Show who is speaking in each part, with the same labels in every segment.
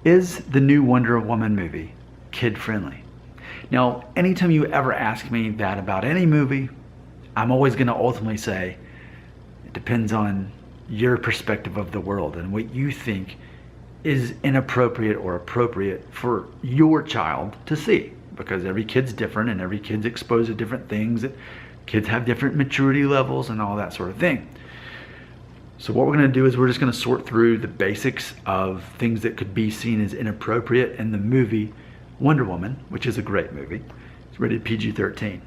Speaker 1: Is the new Wonder Woman movie kid-friendly? Now, anytime you ever ask me that about any movie, I'm always going to ultimately say it depends on your perspective of the world and what you think is inappropriate or appropriate for your child to see, because every kid's different and every kid's exposed to different things. Kids have different maturity levels and all that sort of thing. So what we're going to do is we're just going to sort through the basics of things that could be seen as inappropriate in the movie Wonder Woman, which is a great movie. It's rated PG-13.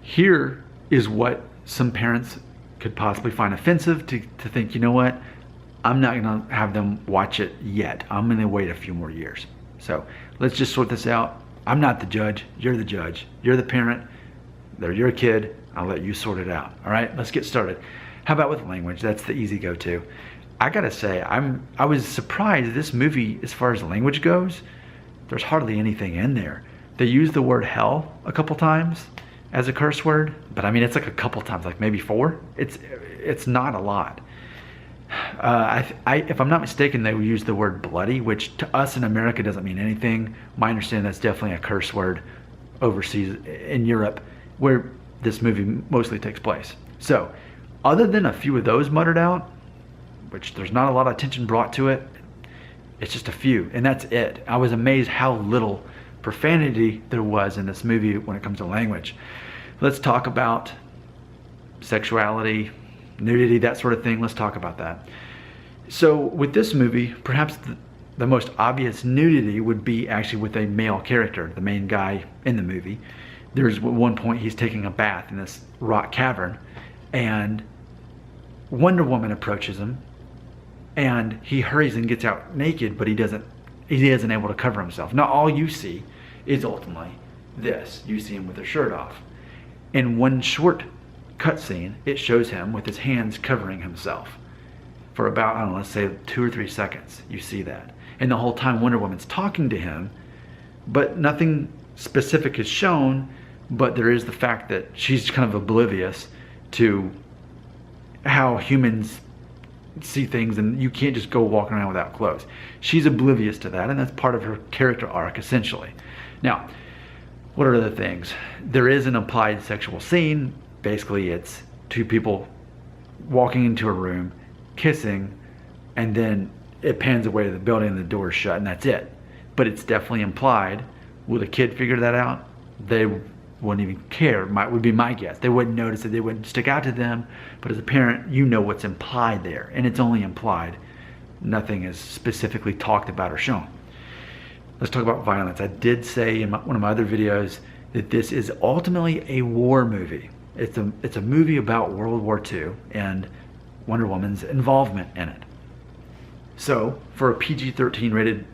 Speaker 1: Here is what some parents could possibly find offensive to think, you know what, I'm not going to have them watch it yet. I'm going to wait a few more years. So let's just sort this out. I'm not the judge. You're the judge. You're the parent. They're your kid. I'll let you sort it out. All right, let's get started. How about with language? That's the easy go-to. I gotta say, I was surprised this movie, as far as language goes, there's hardly anything in there. They use the word hell a couple times as a curse word, but I mean, it's like a couple times, like maybe 4. It's not a lot. If I'm not mistaken, they would use the word bloody, which to us in America doesn't mean anything. My understanding, that's definitely a curse word overseas in Europe, where this movie mostly takes place. So, other than a few of those muttered out, which there's not a lot of attention brought to it, it's just a few, and that's it. I was amazed how little profanity there was in this movie when it comes to language. Let's talk about sexuality, nudity, that sort of thing. Let's talk about that. So with this movie, perhaps the most obvious nudity would be actually with a male character, the main guy in the movie. There's one point he's taking a bath in this rock cavern, and Wonder Woman approaches him, and he hurries and gets out naked, but he isn't able to cover himself. Now all you see is ultimately this. You see him with his shirt off. In one short cutscene, it shows him with his hands covering himself for about, I don't know, let's say 2 or 3 seconds. You see that. And the whole time Wonder Woman's talking to him, but nothing specific is shown, but there is the fact that she's kind of oblivious to how humans see things, and you can't just go walking around without clothes. She's oblivious to that, and that's part of her character arc, essentially. Now, what are the things? There is an implied sexual scene. Basically, it's 2 people walking into a room, kissing, and then it pans away to the building and the door is shut, and that's it. But it's definitely implied. Will a kid figure that out? They wouldn't even care, would be my guess. They wouldn't notice it, they wouldn't stick out to them, but as a parent, you know what's implied there, and it's only implied. Nothing is specifically talked about or shown. Let's talk about violence. I did say in one of my other videos that this is ultimately a war movie. It's a movie about World War II and Wonder Woman's involvement in it. So, for a PG-13 rated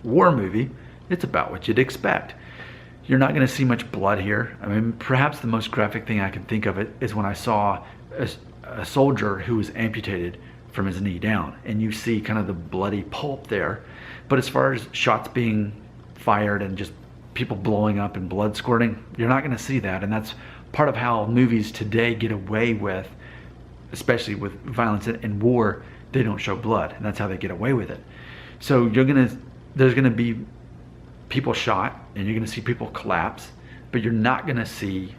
Speaker 1: war movie, it's about what you'd expect. You're not going to see much blood here. I mean, perhaps the most graphic thing I can think of it is when I saw a soldier who was amputated from his knee down, and you see kind of the bloody pulp there. But as far as shots being fired and just people blowing up and blood squirting, you're not going to see that, and that's part of how movies today get away with, especially with violence and war. They don't show blood, and that's how they get away with it. So there's going to be people shot, and you're going to see people collapse, but you're not going to see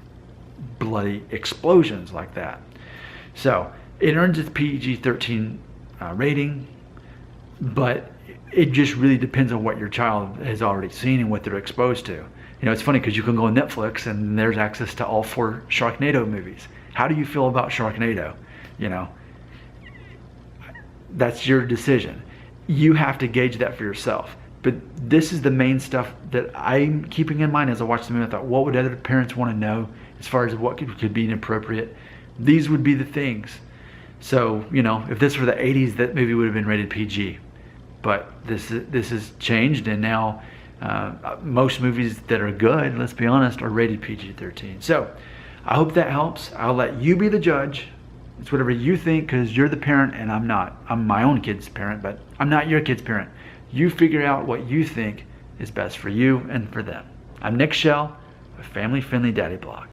Speaker 1: bloody explosions like that. So it earns its PG-13 rating, but it just really depends on what your child has already seen and what they're exposed to. You know, it's funny because you can go on Netflix and there's access to all 4 Sharknado movies. How do you feel about Sharknado? You know, that's your decision. You have to gauge that for yourself. But this is the main stuff that I'm keeping in mind as I watch the movie. I thought, what would other parents want to know as far as what could be inappropriate? These would be the things. So, you know, if this were the 80s, that movie would have been rated PG. But this has changed, and now most movies that are good, let's be honest, are rated PG-13. So I hope that helps. I'll let you be the judge. It's whatever you think, because you're the parent and I'm not. I'm my own kid's parent, but I'm not your kid's parent. You figure out what you think is best for you and for them. I'm Nick Shell with Family Friendly Daddy Blog.